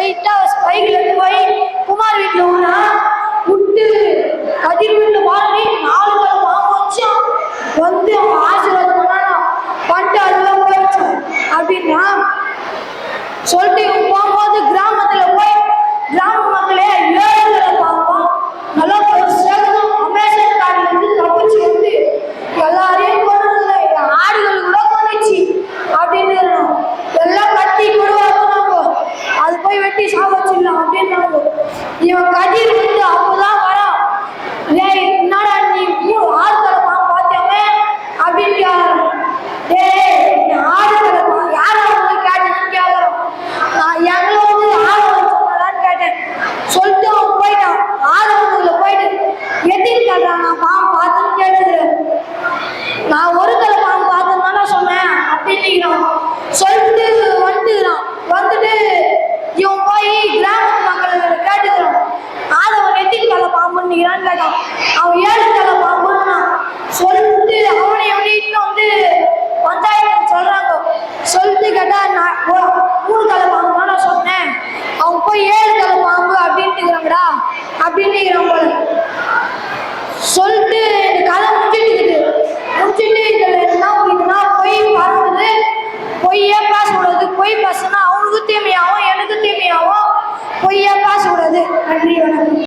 ஸ்ட்ரைட்டா பைக்ல இருந்து போய் குமார் வீட்டுல ஊனா விட்டு கதிர் வீட்டுல பாருடி 4 பேர் பாம்பு வச்சோம் வந்து அவங்க ஆசீர்வாதம் பண்ணானா பண்ணிட்டு அதெல்லாம் போயிடுச்சோம் அப்படின்னா சொல்லிட்டு போகும்போது கிராமத்துல போய் கிராம மக்களே 7 பேரை பார்ப்போம் நல்லா சேகரம் அமேசான் காடுல இருந்து தப்பிச்சு வந்து எல்லாரையும் கொண்டு ஆடுகள் கூட கொண்டுச்சு அப்படின்னு எல்லாம் கட்டி கொடுவாங்க அது போய் வெட்டி சாவச்சிடலாம் அப்படின்னாங்க இவன் கதிர் வந்து அப்பதான் வரான் என்னடா நீ 6 தலை பாம்பு பார்த்தியாமே அப்படின்னு ஆடு தலை யார் அவங்க கேட்டேன்னு கேட்கறோம் நான் எங்களை வந்து ஆடு சொன்னதான்னு கேட்டேன் சொல்லிட்டு அவன் போயிட்டான் ஆதவங்களை போயிட்டு எதிர்த்து கேட்டான் நான் பாம்பு பார்த்தேன்னு கேட்டது நான் ஒரு தலை பாம்பு பார்த்தேன்னு தான் சொன்னேன் அப்படின்னு சொல்லிட்டு வந்துட்டுறான் வந்துட்டு இவன் போய் கிராமத்து மக்கள் கேட்டுக்கிறான் ஆதவன் எத்தின் தலை பாம்புன்னு கேட்டான் அவன் 7 தலை பாம்புன்னா சொல்லிட்டு அவனை எப்படின்னு வந்து பஞ்சாயத்து சொல்றாங்க சொல்லிட்டு கேட்டா நான் 3 தலை பாம்பு தான் சொன்னேன் அவன் போய் 7 தலை பாம்பு அப்படின்ட்டுக்கிறாங்கடா